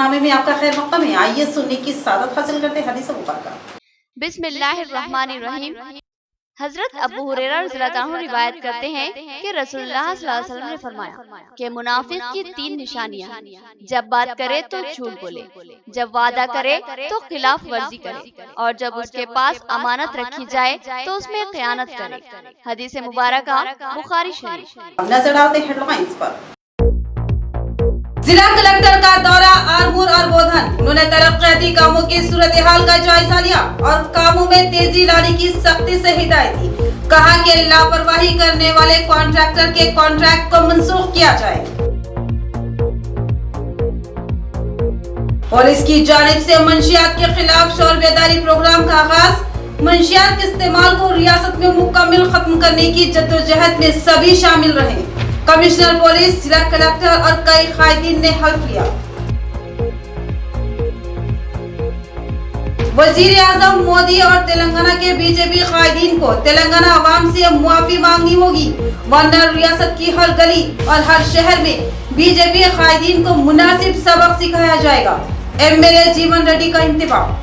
नामे में आपका खैर मक़दम है। आइए सुनने की सादत हासिल करते हैं हदीस मुबारका। बिस्मिल्लाहिर्रहमानिर्रहीम। हजरत अबू हुरैरा रज़ियल्लाहु अन्हु रिवायत करते हैं कि रसूलुल्लाह सल्लल्लाहु अलैहि वसल्लम ने फरमाया कि मुनाफिक की 3 निशानियां हैं। जब बात करे तो झूठ बोले, जब वादा करे तो खिलाफ वर्जी करे, और जब उसके पास अमानत रखी जाए तो उसमें खयानत करे। हदीस मुबारका बुखारी शरीफ। नजर डालते हैं हेडलाइंस पर। जिला कलेक्टर का दौरा आरमूर और बोधन, उन्होंने तरक्याती कामों की सूरत हाल का जायजा लिया और कामों में तेजी लाने की सख्ती से हिदायत दी। कहा कि लापरवाही करने वाले कॉन्ट्रैक्टर के कॉन्ट्रैक्ट को मंसूख किया जाए। पुलिस की जानिब से मंशियात के खिलाफ शोर बेदारी प्रोग्राम का आगाज। मंशियात के इस्तेमाल को रियासत में मुकम्मल खत्म करने की जद्दोजहद में सभी शामिल रहे। कमिश्नर पुलिस, जिला कलेक्टर और कई कायदीन ने हल्फ लिया। वजीर आजम मोदी और तेलंगाना के बीजेपी कायदीन को तेलंगाना अवाम से मुआफी मांगनी होगी, वरना रियासत की हर गली और हर शहर में बीजेपी कायदीन को मुनासिब सबक सिखाया जाएगा। एमएलए जीवन रेड्डी का इंतबाह।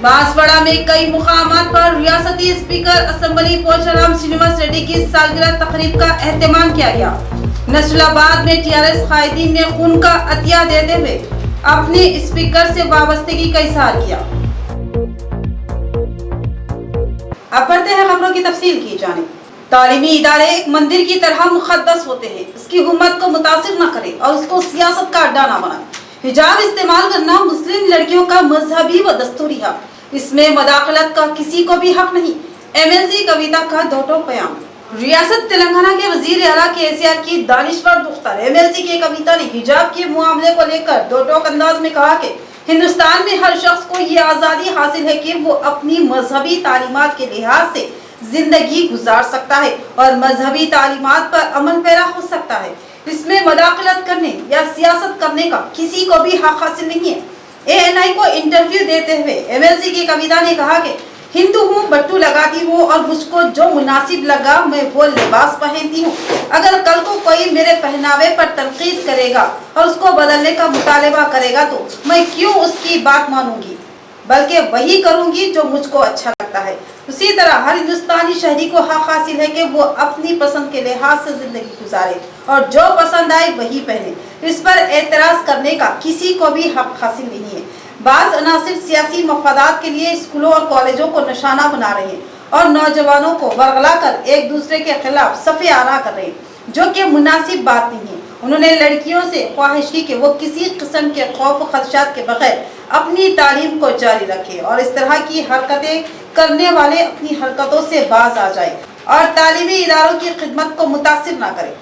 बांसवाड़ा में कई मुकामात पर रियासती स्पीकर असेंबली पोचाराम श्रीनिवास रेड्डी की सालगिरह तकरीब का एहतमाम किया गया। नस्लाबाद में टीआरएस कायदीन ने खून का अतिया देते हुए अपने स्पीकर से वाबस्तगी का इजहार किया। अब बढ़ते हैं खबरों की तफसील की जानिब। तालीमी इदारे एक मंदिर की तरह मुक़द्दस होते हैं, इसकी हुम्मत को मुतासिर न करे और उसको सियासत का अड्डा न बनाए। हिजाब इस्तेमाल करना मुस्लिम लड़कियों का मजहबी व दस्तूरी हक, इसमें मदाखलत का किसी को भी हक नहीं। एमएलसी कविता का दो टोक बयान। रियासत तेलंगाना के वजीर आला केसीआर की दानिश्वर दुख्तर एमएलसी के कविता ने हिजाब के मामले को लेकर दो टोक अंदाज में कहा कि हिंदुस्तान में हर शख्स को ये आज़ादी हासिल है कि वो अपनी मजहबी तालीमात के लिहाज से जिंदगी गुजार सकता है और मजहबी तालीमात पर अमल पैरा हो सकता है। इसमें मदाखलत करने या सियासत करने का किसी को भी हक हासिल नहीं है। एएनआई को इंटरव्यू देते हुए एमएलसी की कविता ने कहा कि हिंदू हूँ, बट्टू लगाती हूँ और मुझको जो मुनासिब लगा मैं वो लिबास पहनती हूँ। अगर कल को कोई मेरे पहनावे पर तनकीद करेगा और उसको बदलने का मुतालबा करेगा तो मैं क्यों उसकी बात मानूंगी, बल्कि वही करूंगी जो मुझको अच्छा लगता है। उसी तरह हर हिंदुस्तानी शहरी को हक हासिल है कि वो अपनी पसंद के लिहाज से जिंदगी गुजारे और जो पसंद आए वही पहने। इस पर एतराज करने का किसी को भी हक हासिल नहीं है। बाज़ अनासिर सियासी मफादात के लिए स्कूलों और कॉलेजों को निशाना बना रहे हैं और नौजवानों को बरगला कर एक दूसरे के खिलाफ सफ़े आरा कर रहे हैं, जो कि मुनासिब बात नहीं है। उन्होंने लड़कियों से ख्वाहिश की कि वो किसी किस्म के खौफ खदशात के बगैर अपनी तालीम को जारी रखे और इस तरह की हरकतें करने वाले अपनी हरकतों से बाज आ जाए और तालीमी इदारों की खिदमत को मुतासिर ना करे।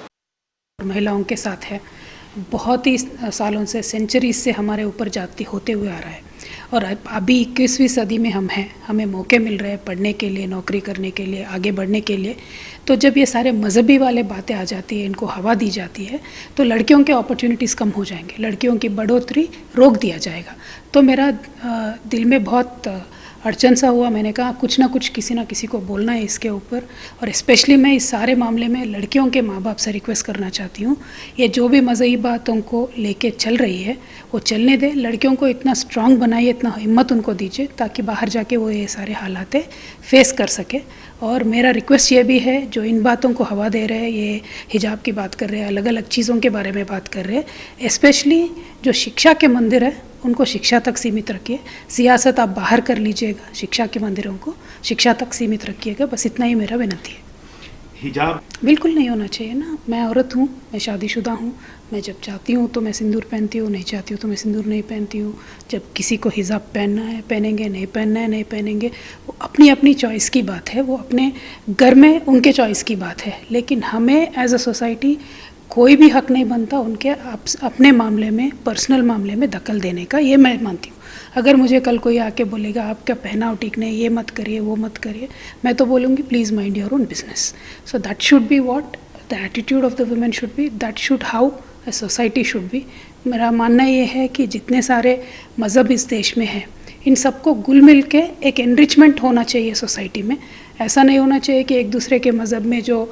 महिलाओं के साथ है, बहुत ही सालों से, सेंचुरीज से हमारे ऊपर जाती होते हुए आ रहा है और अभी 21वीं सदी में हम हैं, हमें मौके मिल रहे हैं पढ़ने के लिए, नौकरी करने के लिए, आगे बढ़ने के लिए। तो जब ये सारे मजहबी वाले बातें आ जाती है, इनको हवा दी जाती है, तो लड़कियों के अपॉर्चुनिटीज़ कम हो जाएंगे, लड़कियों की बढ़ोतरी रोक दिया जाएगा। तो मेरा दिल में बहुत अड़चन सा हुआ। मैंने कहा कुछ ना कुछ किसी ना किसी को बोलना है इसके ऊपर, और स्पेशली मैं इस सारे मामले में लड़कियों के माँ बाप से रिक्वेस्ट करना चाहती हूँ, ये जो भी मज़हबी बातों को लेके चल रही है वो चलने दे, लड़कियों को इतना स्ट्रांग बनाइए, इतना हिम्मत उनको दीजिए ताकि बाहर जाके वो ये सारे हालात फेस कर सके। और मेरा रिक्वेस्ट ये भी है, जो इन बातों को हवा दे रहे हैं, ये हिजाब की बात कर रहे हैं, अलग अलग चीज़ों के बारे में बात कर रहे हैं, स्पेशली जो शिक्षा के मंदिर है उनको शिक्षा तक सीमित रखिए। सियासत आप बाहर कर लीजिएगा, शिक्षा के मंदिरों को शिक्षा तक सीमित रखिएगा। बस इतना ही मेरा विनती है। हिजाब बिल्कुल नहीं होना चाहिए ना। मैं औरत हूँ, मैं शादीशुदा हूँ, मैं जब चाहती हूँ तो मैं सिंदूर पहनती हूँ, नहीं चाहती हूँ तो मैं सिंदूर नहीं पहनती हूँ। जब किसी को हिजाब पहनना है पहनेंगे, नहीं पहनना है नहीं पहनेंगे, वो अपनी अपनी चॉइस की बात है, वो अपने घर में उनके चॉइस की बात है। लेकिन हमें एज अ सोसाइटी कोई भी हक नहीं बनता उनके अपने मामले में, पर्सनल मामले में दखल देने का, ये मैं मानती हूँ। अगर मुझे कल कोई आके बोलेगा आपका पहनाव ठीक नहीं, ये मत करिए, वो मत करिए, मैं तो बोलूँगी please mind your own business. So that should be what the attitude of the women should be, that should how a society should be. मेरा मानना ये है कि जितने सारे मज़हब इस देश में हैं, इन सबको घुल मिल के एक एनरिचमेंट होना चाहिए सोसाइटी में। ऐसा नहीं होना चाहिए कि एक दूसरे के मज़हब में जो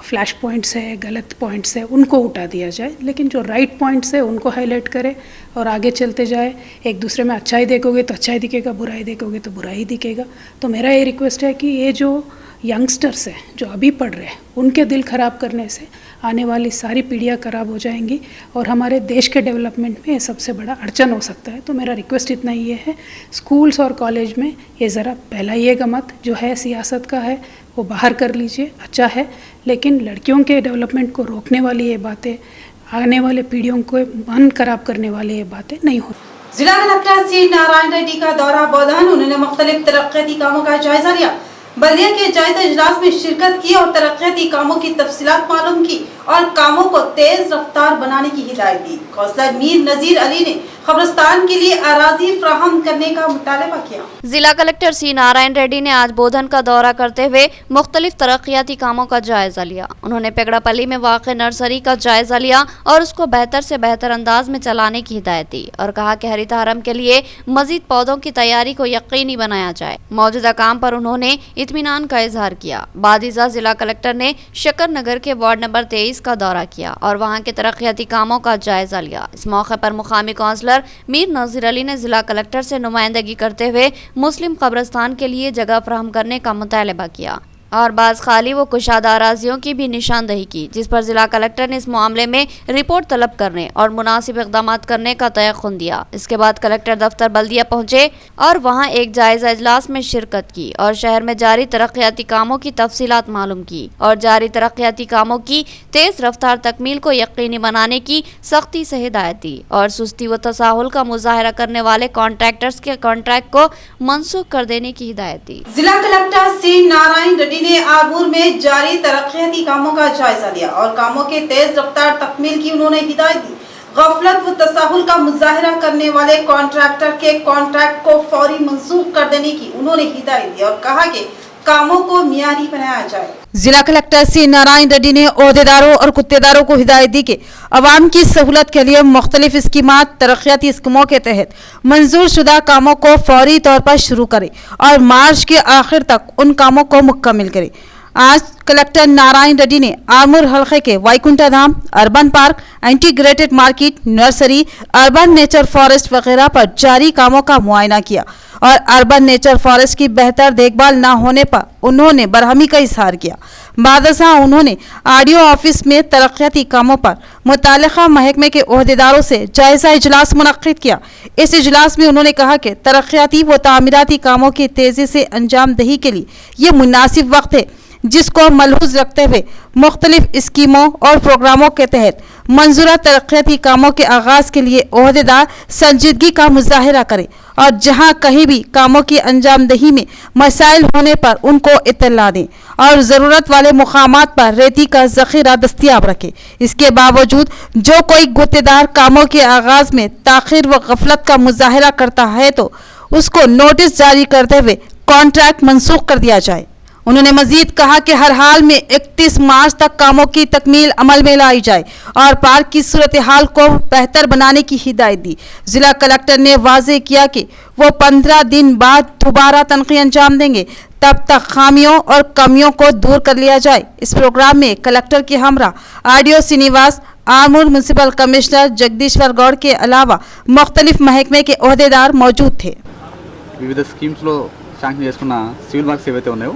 फ्लैश पॉइंट्स है, गलत पॉइंट्स है, उनको उठा दिया जाए, लेकिन जो राइट पॉइंट्स है उनको हाईलाइट करें और आगे चलते जाए। एक दूसरे में अच्छाई देखोगे तो अच्छाई दिखेगा, बुराई देखोगे तो बुराई दिखेगा। तो मेरा ये रिक्वेस्ट है कि ये जो यंगस्टर्स हैं जो अभी पढ़ रहे हैं, उनके दिल ख़राब करने से आने वाली सारी पीढ़ियाँ ख़राब हो जाएंगी और हमारे देश के डेवलपमेंट में ये सबसे बड़ा अड़चन हो सकता है। तो मेरा रिक्वेस्ट इतना ही है, स्कूल्स और कॉलेज में ये ज़रा फैलाइएगा मत, जो है सियासत का है वो बाहर कर लीजिए, अच्छा है, लेकिन लड़कियों के डेवलपमेंट को रोकने वाली ये बातें, आने वाले पीढ़ियों को मन खराब करने वाली ये बातें नहीं होती। जिला कलेक्टर सी नारायण रेड्डी का दौरा बोधन, उन्होंने मुख्तलिफ तरक्याती कामों का जायजा लिया। बल्दिया के जायजा इजलास में शिरकत की और तरक्याती कामों की तफसीलात मालूम की और कामों को तेज रफ्तार बनाने की हिदायत दी। कौंसलर मीर नजीर अली ने कब्रिस्तान के लिए अराजी फ्राहम करने का मुतालबा किया। जिला कलेक्टर सी नारायण रेड्डी ने आज बोधन का दौरा करते हुए मुख्तलिफ तरक्याती कामों का जायजा लिया। उन्होंने पेगड़ापल्ली में वाक़ नर्सरी का जायजा लिया और उसको बेहतर से बेहतर अंदाज में चलाने की हिदायत दी और कहा कि हरित हरम के लिए मजीद पौधों की तैयारी को यकीनी बनाया जाए। मौजूदा काम पर उन्होंने इत्मीनान का इजहार किया। बादिजा जिला कलेक्टर ने शकर नगर के वार्ड नंबर 23 का दौरा किया और वहाँ के तरक्याती कामों का जायजा लिया। इस मौके पर मुकामी काउंसलर मीर नजीर अली ने जिला कलेक्टर से नुमाइंदगी करते हुए मुस्लिम कब्रिस्तान के लिए जगह फराहम करने का मुतालबा किया और बाज़ खाली व कुशादा अराजियों की भी निशानदही की, जिस पर जिला कलेक्टर ने इस मामले में रिपोर्ट तलब करने और मुनासिब इक़दाम करने का तयक़ुन दिया। इसके बाद कलेक्टर दफ्तर बल्दिया पहुंचे और वहां एक जायजा इजलास में शिरकत की और शहर में जारी तरक्याती कामों की तफसीलात मालूम की और जारी तरक्याती कामों की तेज रफ्तार तकमील को यकीनी बनाने की सख्ती से हिदायत दी और सुस्ती व तसाहुल का मुजाहरा करने वाले कॉन्ट्रैक्टर्स के कॉन्ट्रैक्ट को मनसूख कर देने की हिदायत दी। जिला कलेक्टर सी नारायण रेड्डी ने आरमूर में जारी तरक्याती कामों का जायजा लिया और कामों के तेज रफ्तार तकमील की उन्होंने हिदायत दी। गफलत व तसाहुल का मुजाहरा करने वाले कॉन्ट्रैक्टर के कॉन्ट्रैक्ट को फौरी मंसूख कर देने की उन्होंने हिदायत दी और कहा कि कामों को मियारी बनाया जाए। जिला कलेक्टर सी नारायण रेड्डी ने ओहदेदारों और कुत्तेदारों को हिदायत दी कि अवाम की सहूलत के लिए मुख्तलिफ स्कीमात तरक्याती स्कीमों के तहत मंजूर शुदा कामों को फौरी तौर पर शुरू करें और मार्च के आखिर तक उन कामों को मुकम्मल करें। आज कलेक्टर नारायण रेड्डी ने आरमूर हल्के के Vaikuntha Dham, urban park, integrated market, nursery, urban nature forest वगैरह पर जारी कामों का मुआयना किया और अर्बन नेचर फॉरेस्ट की बेहतर देखभाल न होने पर उन्होंने बरहमी का इजहार किया। बादशाह उन्होंने आरडीओ ऑफिस में तरक्याती कामों पर मुताल्लिका महकमे के ओहदेदारों से जायजा इजलास मुनक्किद किया। इस इजलास में उन्होंने कहा कि तरक्याती व तामीराती कामों की तेजी से अंजाम दही के लिए ये मुनासिब वक्त है, जिसको मलहूज रखते हुए मुख्तलिफ स्कीमों और प्रोग्रामों के तहत मंजूरा तरक्याती कामों के आगाज के लिए ओहदेदार संजीदगी का मुजाहरा करें और जहां कहीं भी कामों की अंजामदही में मसाइल होने पर उनको इत्तला दें और ज़रूरत वाले मुकामात पर रेती का ज़ख़ीरा दस्तियाब रखें। इसके बावजूद जो कोई गुत्तेदार कामों के आगाज में ताख़ीर व गफलत का मुजाहरा करता है तो उसको नोटिस जारी करते हुए कॉन्ट्रैक्ट मनसूख कर दिया जाए। उन्होंने मजीद कहा कि हर हाल में 31 मार्च तक कामों की तकमील अमल में लाई जाए और पार्क की सूरत हाल को बेहतर बनाने की हिदायत दी। जिला कलेक्टर ने वाज़ेह किया कि वो 15 दिन बाद दोबारा तनक़ी अंजाम देंगे, तब तक खामियों और कमियों को दूर कर लिया जाए। इस प्रोग्राम में कलेक्टर के हमरा RDO Srinivas, Armoor municipal commissioner Jagadishwar Goud के अलावा मुख्तलिफ महकमे के ओहदेदार मौजूद थे। వివిధ స్కీమ్స్లో శాంక్షన్ చేసుకున్న సివిల్ వర్క్స్ ఏవైతే ఉన్నాయో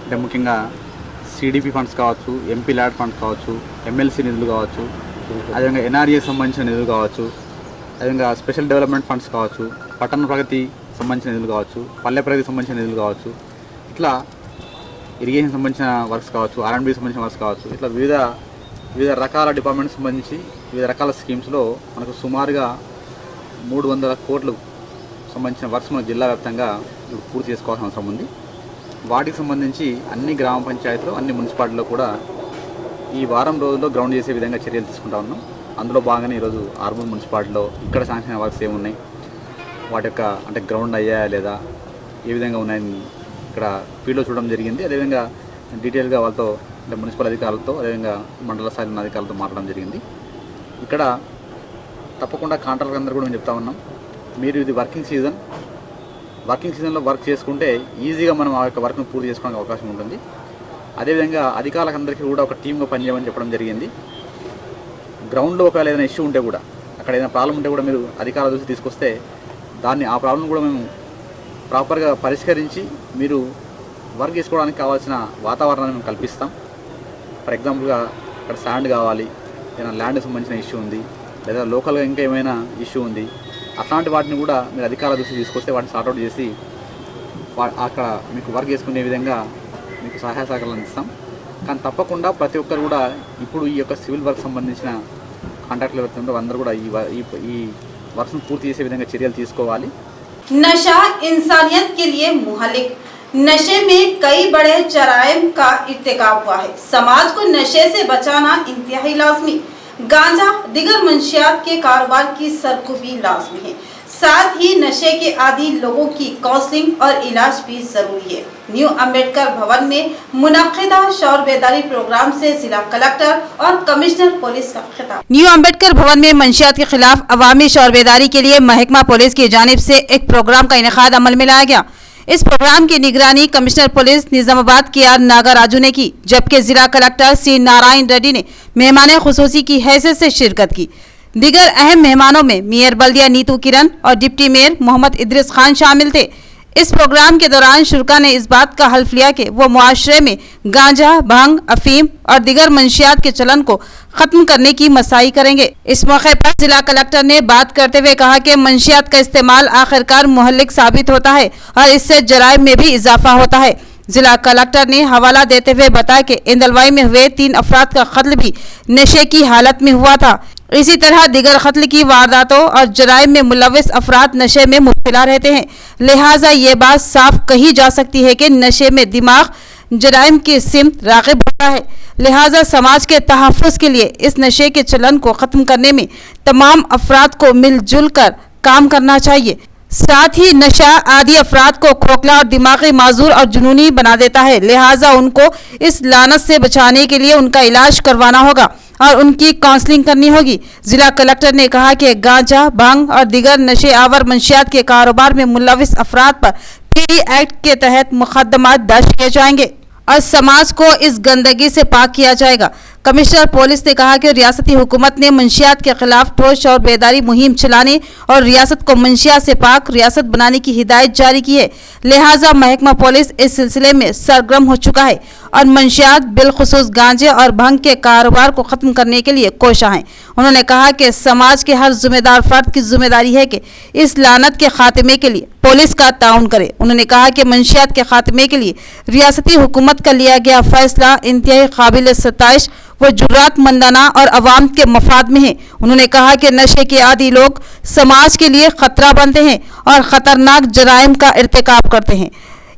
అంటే ముఖ్యంగా సిడిపి ఫండ్స్ కావచ్చు, ఎంపీ ల్యాడ్ ఫండ్స్ కావచ్చు, ఎమ్మెల్సీ నిధులు కావచ్చు, అదేవిధంగా ఎన్ఆర్ఏ సంబంధించిన నిధులు కావచ్చు, అదేవిధంగా స్పెషల్ డెవలప్మెంట్ ఫండ్స్ కావచ్చు, పట్టణ ప్రగతి సంబంధించిన నిధులు కావచ్చు, పల్లె ప్రగతి సంబంధించిన నిధులు కావచ్చు, ఇట్లా ఇరిగేషన్ సంబంధించిన వర్క్స్ కావచ్చు, ఆర్ఎండ్బి సంబంధించిన వర్క్స్ కావచ్చు, ఇట్లా వివిధ రకాల డిపార్ట్మెంట్స్ సంబంధించి వివిధ రకాల స్కీమ్స్లో మనకు సుమారుగా 300 కోట్లు సంబంధించిన వర్క్స్ మన జిల్లా వ్యాప్తంగా ఇప్పుడు పూర్తి చేసుకోవాల్సిన అవసరం ఉంది. వాటికి సంబంధించి అన్ని గ్రామ పంచాయతీలు, అన్ని మున్సిపాలిటీలో కూడా ఈ వారం రోజుల్లో గ్రౌండ్ చేసే విధంగా చర్యలు తీసుకుంటా ఉన్నాం. అందులో భాగంగానే ఈరోజు ఆర్మూర్ మున్సిపాలిటీలో ఇక్కడ శాంక్షన్ వర్క్స్ ఏమున్నాయి, వాటి యొక్క అంటే గ్రౌండ్ అయ్యాయా లేదా, ఏ విధంగా ఉన్నాయని ఇక్కడ ఫీల్డ్లో చూడడం జరిగింది. అదేవిధంగా డీటెయిల్గా వాళ్ళతో అంటే మున్సిపల్ అధికారులతో, అదేవిధంగా మండల స్థాయి ఉన్న అధికారులతో మాట్లాడడం జరిగింది. ఇక్కడ తప్పకుండా కాంట్రాక్టర్ అందరూ కూడా మేము చెప్తా ఉన్నాం, మీరు ఇది వర్కింగ్ సీజన్లో వర్క్ చేసుకుంటే ఈజీగా మనం ఆ యొక్క వర్క్ను పూర్తి చేసుకోవడానికి అవకాశం ఉంటుంది. అదేవిధంగా అధికారులందరికీ కూడా ఒక టీమ్గా పనిచేయమని చెప్పడం జరిగింది. గ్రౌండ్లో ఒకవేళ ఏదైనా ఇష్యూ ఉంటే కూడా, అక్కడ ఏదైనా ప్రాబ్లం ఉంటే కూడా మీరు అధికారుల దృష్టికి తీసుకొస్తే ఆ ప్రాబ్లం కూడా మేము ప్రాపర్గా పరిష్కరించి మీరు వర్క్ చేసుకోవడానికి కావాల్సిన వాతావరణాన్ని మేము కల్పిస్తాం. ఫర్ ఎగ్జాంపుల్గా అక్కడ శాండ్ కావాలి, ఏదైనా ల్యాండ్కి సంబంధించిన ఇష్యూ ఉంది, లేదా లోకల్గా ఇంకా ఏమైనా ఇష్యూ ఉంది, అట్లాంటి వాటిని కూడా మీరు అధికారుల దృష్టికి తీసుకొస్తే వాటిని సార్ట్అవుట్ చేసి అక్కడ మీకు వర్క్ చేసుకునే విధంగా మీకు సహాయ సహకారాలు అందిస్తాం. కానీ తప్పకుండా ప్రతి ఒక్కరు కూడా ఇప్పుడు ఈ యొక్క సివిల్ వర్క్ సంబంధించిన కాంట్రాక్టులు ఎవరుతుందో అందరూ కూడా ఈ వర్క్ను పూర్తి చేసే విధంగా చర్యలు తీసుకోవాలి. नशा इंसानियत के लिए मुहलिक, नशे में कई बड़े जराइम का इर्तिकाब हुआ है. समाज को नशे से बचाना इंतहाई लाजमी. गांजा दिगर मंशियात के कारोबार की सरकुबी लाजमी है. साथ ही नशे के आदी लोगों की काउंसलिंग और इलाज भी जरूरी है. न्यू अम्बेडकर भवन में मुनक्किदा शौर बेदारी प्रोग्राम से जिला कलेक्टर और कमिश्नर पुलिस का खिताब. न्यू अम्बेडकर भवन में मंशियात के खिलाफ अवामी शौर बेदारी के लिए महकमा पुलिस की जानिब से एक प्रोग्राम का इनेकाद अमल में लाया गया. इस प्रोग्राम की निगरानी कमिश्नर पुलिस निजामाबाद के आर नागाराजू ने की, जबकि जिला कलेक्टर सी नारायण रेड्डी ने मेहमान खुसूसी की हैसियत से शिरकत की. दीगर अहम मेहमानों में मेयर बल्दिया नीतू किरण और डिप्टी मेयर मोहम्मद इद्रिस खान शामिल थे. इस प्रोग्राम के दौरान शुरका ने इस बात का हल्फ लिया कि वो मुआशरे में गांजा, भांग, अफीम और दीगर मंशियात के चलन को खत्म करने की मसाई करेंगे. इस मौके पर जिला कलेक्टर ने बात करते हुए कहा कि मंशियात का इस्तेमाल आखिरकार मुहल्लिक साबित होता है और इससे जराइम में भी इजाफा होता है. जिला कलेक्टर ने हवाला देते हुए बताया कि इंदलवाई में हुए 3 अफराद का कत्ल भी नशे की हालत में हुआ था. इसी तरह दिगर कत्ल की वारदातों और जराइम में मुलविस अफराद नशे में मुब्तला रहते हैं. लिहाजा ये बात साफ कही जा सकती है कि नशे में दिमाग जराइम की सिमत राग़िब होता है. लिहाजा समाज के तहफ़्फ़ुज़ के लिए इस नशे के चलन को ख़त्म करने में तमाम अफराद को मिलजुल कर काम करना चाहिए. साथ ही नशा आदि अफराद को खोखला और दिमागी माजूर और जुनूनी बना देता है. लिहाजा उनको इस लानत से बचाने के लिए उनका इलाज करवाना होगा और उनकी काउंसलिंग करनी होगी. जिला कलेक्टर ने कहा कि गांजा, भांग और दीगर नशे आवर मंशियात के कारोबार में मुलविस अफराद पर पीडी एक्ट के तहत मुकदमा दर्ज किए जाएंगे और समाज को इस गंदगी से पाक किया जाएगा. कमिश्नर पुलिस ने कहा कि रियासती हुकूमत ने मंशियात के खिलाफ ठोस और बेदारी मुहिम चलाने और रियासत को मंशियात से पाक रियासत बनाने की हिदायत जारी की है. लिहाजा महकमा पुलिस इस सिलसिले में सरगर्म हो चुका है और मंशियात बिलखुसूस गांजे और भंग के कारोबार को ख़त्म करने के लिए कोशा है. उन्होंने कहा कि समाज के हर जिम्मेदार फर्द की जिम्मेदारी है कि इस लानत के खात्मे के लिए पुलिस का ताउन करे. उन्होंने कहा कि मंशियात के खात्मे के लिए रियासती हुकूमत का लिया गया फैसला इंतहाई काबिल सताइश व जुर्रातमंदाना और अवाम के मफाद में है. उन्होंने कहा कि नशे के आदी लोग समाज के लिए खतरा बनते हैं और ख़तरनाक जराइम का इर्तिकाब करते हैं.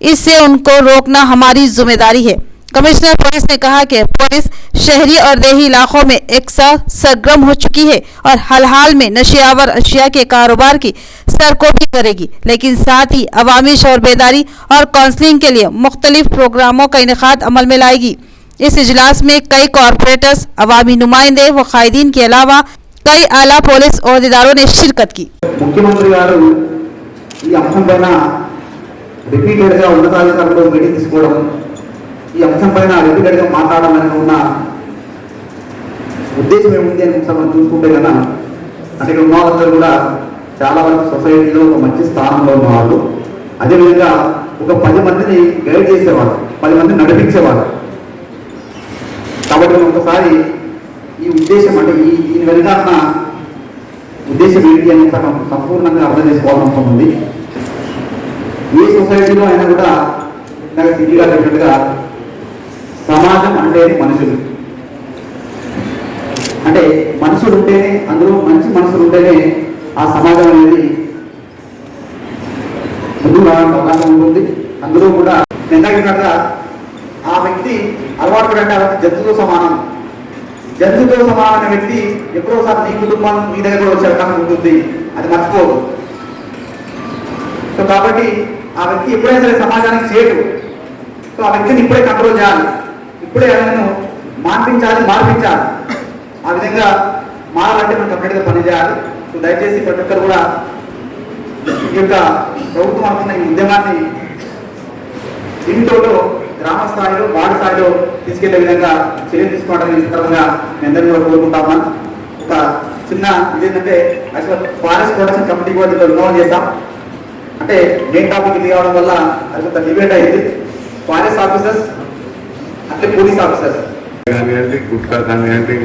इससे उनको रोकना हमारी जिम्मेदारी है. कमिश्नर पुलिस ने कहा कि पुलिस शहरी और देही इलाकों में एक साथ सरगर्म हो चुकी है और हाल हाल में नशियावर अशिया के कारोबार की सरकोबी करेगी, लेकिन साथ ही अवामी शौर बेदारी और काउंसलिंग के लिए मुख्तलिफ प्रोग्रामों का इनेकाद अमल में लाएगी. इस इजलास में कई कॉरपोरेटर्स, अवामी नुमाइंदे व कायदीन के अलावा कई आला पुलिस अहदेदारों ने शिरकत की. ముఖ్యమంత్రి గారు ఈ అంశం పైన రిపీటెడ్గా ఉన్నతాధికారులతో మీటింగ్ తీసుకోవడం, ఈ అంశం పైన రిపీటెడ్గా మాట్లాడడం అనేది ఉన్న ఉద్దేశం ఏముంది అని మనం చూసుకుంటే కదా, అంటే ఇక్కడ ఉన్న వాళ్ళందరూ కూడా చాలా వరకు సొసైటీలో ఒక మంచి స్థానంలో ఉన్నవాళ్ళు. అదేవిధంగా ఒక 10 మందిని గైడ్ చేసేవాళ్ళు, 10 మందిని నడిపించేవాళ్ళు. కాబట్టి ఒకసారి ఈ ఉద్దేశం అంటే దీని వెనుక ఉద్దేశం ఏంటి అని మనం సంపూర్ణంగా అర్థం చేసుకోవాల్సిన అవసరం ఉంది. ఏ సొసైటీలో అయినా కూడా నాకు సిటీగా చెప్పినట్టుగా సమాజం అంటే మనుషులు, అంటే మనుషులు ఉంటేనే, అందులో మంచి మనుషులు ఉంటేనే ఆ సమాజం అనేది ముందుకు రావడానికి అవకాశం ఉంటుంది. అందులో కూడా నిన్నట్టుగా ఆ వ్యక్తి అలవాటు పడంటే ఆ వ్యక్తి జంతువుతో సమానం. జంతువుతో సమానమైన వ్యక్తి ఎప్పుడోసారి నీ కుటుంబం మీ దగ్గర కూడా వచ్చే అవకాశం ఉంటుంది, అది మర్చిపోదు. సో కాబట్టి ఆ వ్యక్తి ఎప్పుడైనా సరే సమాజానికి చేటు. సో ఆ వ్యక్తిని ఇప్పుడే కంట్రోల్ చేయాలి, ఇప్పుడే ఆయనను మార్పించాలి. ఆ విధంగా మారాలంటే మనం కంప్లీట్గా పనిచేయాలి. సో దయచేసి ప్రతి ఒక్కరు కూడా ఈ యొక్క ప్రభుత్వం అనుకున్న ఈ ఉద్యమాన్ని ఇంట్లో గ్రామ స్థాయిలో వార్డు స్థాయిలో తీసుకెళ్లే విధంగా చర్యలు తీసుకోవడానికి ఈ సందర్భంగా మీ అందరినీ కూడా కోరుకుంటా ఉన్నాను. ఒక చిన్న ఇదేంటంటే యాక్చువల్ ఫారెస్ట్ ప్రొటెక్షన్ కమిటీ కూడా దీంట్లో ఇన్వాల్వ్ చేస్తాం. అంటే మెయిన్ టాపిక్ ఇది కావడం వల్ల అది కొంత డిబేట్ అయింది. ఫారెస్ట్ ఆఫీసర్స్ అంటే పోలీస్ ఆఫీసర్స్ కానివ్వండి, గుట్కా కానివ్వండి,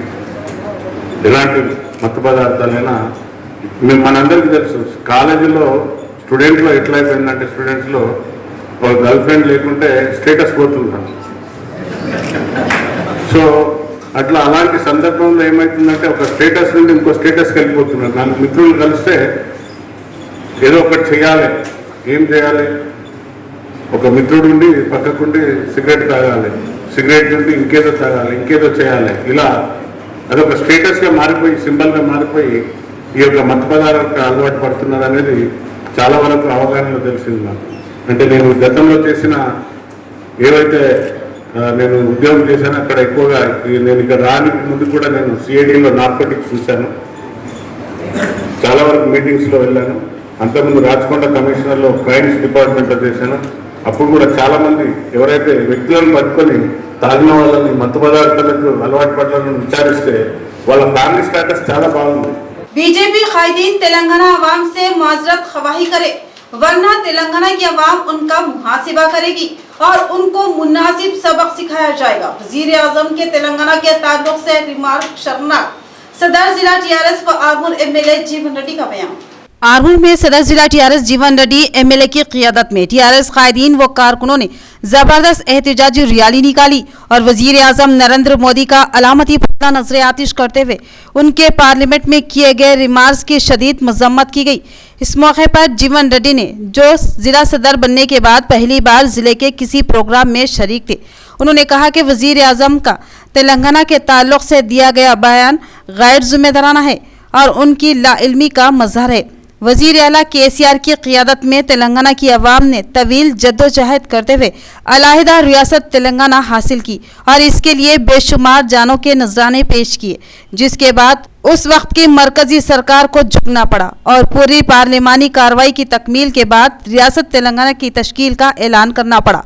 ఎలాంటి మత్తు పదార్థాలైనా మేము మనందరికీ తెలుసు. కాలేజీలో స్టూడెంట్లో ఎట్లా అయిపోయిందంటే స్టూడెంట్స్లో ఒక గర్ల్ ఫ్రెండ్ లేకుంటే స్టేటస్ పోతుంటాను. సో అట్లా అలాంటి సందర్భంలో ఏమవుతుందంటే ఒక స్టేటస్ నుండి ఇంకో స్టేటస్కి వెళ్ళిపోతున్నారు. నాకు మిత్రులు కలిస్తే ఏదో ఒకటి చేయాలి. ఏం చేయాలి? ఒక మిత్రుడు ఉండి పక్కకుండి సిగరెట్ తాగాలి, సిగరెట్ నుండి ఇంకేదో తాగాలి, ఇంకేదో చేయాలి. ఇలా అదొక స్టేటస్గా మారిపోయి, సింబల్గా మారిపోయి ఈ యొక్క మత్తు పదార్థాలకు అలవాటు పడుతున్నారు అనేది చాలా వరకు అవగాహనలో తెలిసింది నాకు. అంటే నేను గతంలో చేసిన ఏవైతే నేను ఉద్యోగం చేశానో అక్కడ ఎక్కువగా నేను ఇక్కడ రానికి ముందు కూడా నేను సిఐడిలో నార్కోటిక్స్ చూశాను. చాలా వరకు మీటింగ్స్లో వెళ్ళాను. అంతకుముందు రాచకొండ కమిషనర్లో క్రైమ్స్ డిపార్ట్మెంట్లో చేశాను. అప్పుడు కూడా చాలామంది ఎవరైతే వ్యక్తులను పట్టుకొని తాగిన వాళ్ళని మత్తు పదార్థాలకు అలవాటు పడాలని విచారిస్తే వాళ్ళ ఫ్యామిలీ స్టేటస్ చాలా బాగుంది. बीजेपी कायदीन तेलंगाना अवाम से माजरत खवाही करे, वरना तेलंगाना की अवाम उनका मुहासिबा करेगी और उनको मुनासिब सबक सिखाया जाएगा। वजीर आजम के तेलंगाना के ताल्लुक से रिमार्क शर्मनाक। सदर जिला टीआरएस व आगूर एमएलए जीवन रेड्डी का बयान। आरमूर में सदर जिला टीआरएस जीवन रेड्डी एमएलए की क़ियादत में टीआरएस कायदीन व कारकुनों ने जबरदस्त एहतजाजी रैली निकाली और वजीर आजम नरेंद्र मोदी का अलामती पुतला नजर आतिश करते हुए उनके पार्लियामेंट में किए गए रिमार्क्स की शदीद मजम्मत की गई। इस मौके पर जीवन रेड्डी ने, जो जिला सदर बनने के बाद पहली बार जिले के किसी प्रोग्राम में शरीक थे, उन्होंने कहा कि वजीर आजम का तेलंगाना के ताल्लुक से दिया गया बयान गैर जिम्मेदाराना है और उनकी लाइल्मी का मजहर है। वजीर आला केसीआर की क़ियादत में तेलंगाना की आवाम ने तवील जद्दोजहद करते हुए अलहदा रियासत तेलंगाना हासिल की और इसके लिए बेशुमार जानों के नजराने पेश किए, जिसके बाद उस वक्त की मरकजी सरकार को झुकना पड़ा और पूरी पार्लिमानी कार्रवाई की तकमील के बाद रियासत तेलंगाना की तश्कील का ऐलान करना पड़ा।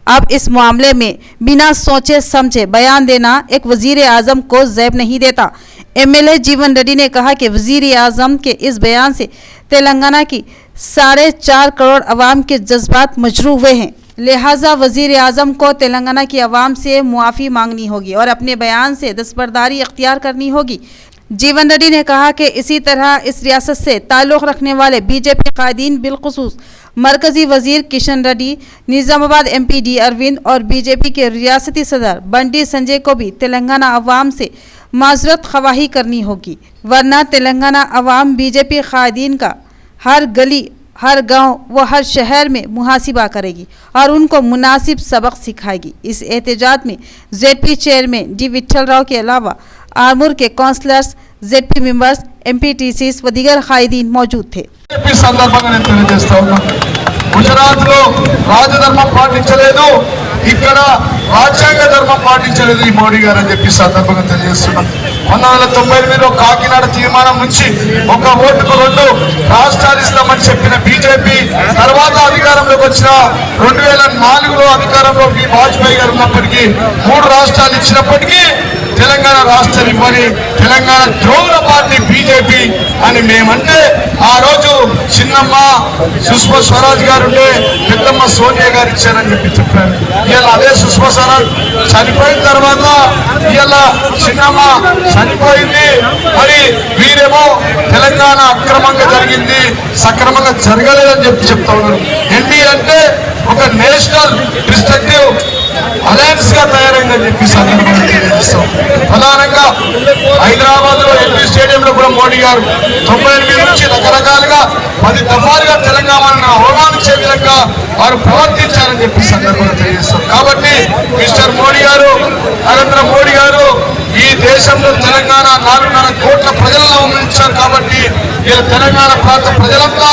अब इस मामले में बिना सोचे समझे बयान देना एक वजीर आजम को ज़ैब नहीं देता। एमएलए जीवन रेड्डी ने कहा कि वजीर आजम के इस बयान से तेलंगाना की 4.5 करोड़ अवाम के जज्बात मजरूह हुए हैं, लिहाजा वजीर आजम को तेलंगाना की आवाम से मुआफ़ी मांगनी होगी और अपने बयान से दस्तबरदारी अख्तियार करनी होगी। जीवन रेड्डी ने कहा कि इसी तरह इस रियासत से ताल्लुक़ रखने वाले बीजेपी कायदीन बिलखुसूस मरकजी वजीर किशन रेड्डी, निज़ामाबाद एमपी डी अरविंद और बीजेपी के रियासती सदर बंटी संजय को भी तेलंगाना अवाम से माजरत खवाही करनी होगी, वरना तेलंगाना अवाम बीजेपी कायदीन का हर गली, हर गांव व हर शहर में मुहासिबा करेगी और उनको मुनासिब सबक सिखाएगी। इस एहतजाज में ZP chairman D Vittal Rao के अलावा आरमूर के काउंसलर्स, जेडपी मेंबर्स, एमपीटीसीस व दीगर कायदीन मौजूद थे। గుజరాత్ లో రాజధర్మం పాటించలేదు, ఇక్కడ రాజ్యాంగ ధర్మం పాటించలేదు ఈ మోడీ గారు అని చెప్పి సందర్భంగా తెలియజేస్తున్నాం. 1998లో కాకినాడ తీర్మానం నుంచి ఒక ఓటుకు 2 రాష్ట్రాలు ఇస్తామని చెప్పిన బీజేపీ తర్వాత అధికారంలోకి వచ్చిన 2004లో అధికారంలోకి వాజ్పేయి గారు ఉన్నప్పటికీ 3 రాష్ట్రాలు ఇచ్చినప్పటికీ తెలంగాణ రాష్ట్రం ఇవ్వని తెలంగాణ ద్రోహుల పార్టీ బీజేపీ అని మేమంటే ఆ రోజు చిన్నమ్మ సుష్మా స్వరాజ్ గారు ఉంటే పెద్దమ్మ సోనియా గారు ఇచ్చారని చెప్పి చెప్పారు. ఇవాళ అదే సుష్మా స్వరాజ్ చనిపోయిన తర్వాత ఇవాళ చిన్నమ్మ చనిపోయింది, మరి వీరేమో తెలంగాణ అక్రమంగా జరిగింది, సక్రమంగా జరగలేదని చెప్పి చెప్తా ఉన్నారు. ఎన్డీ అంటే ఒక నేషనల్ డిస్ట్రక్టివ్ అలయన్స్ గా తయారైందని చెప్పి సందర్భంగా తెలియజేస్తాం. ప్రధానంగా హైదరాబాద్ లో ఎల్బీ స్టేడియం లో కూడా మోడీ గారు 98 నుంచి రకరకాలుగా 10 దఫాలుగా తెలంగాణను అవమానించే విధంగా వారు ప్రవర్తించారని చెప్పి సందర్భంగా తెలియజేస్తాం. కాబట్టి మిస్టర్ మోడీ గారు, నరేంద్ర మోడీ గారు ఈ దేశంలో తెలంగాణ 4.5 కోట్ల ప్రజలను అవమానించారు. కాబట్టి ఇలా తెలంగాణ ప్రాంత ప్రజలంతా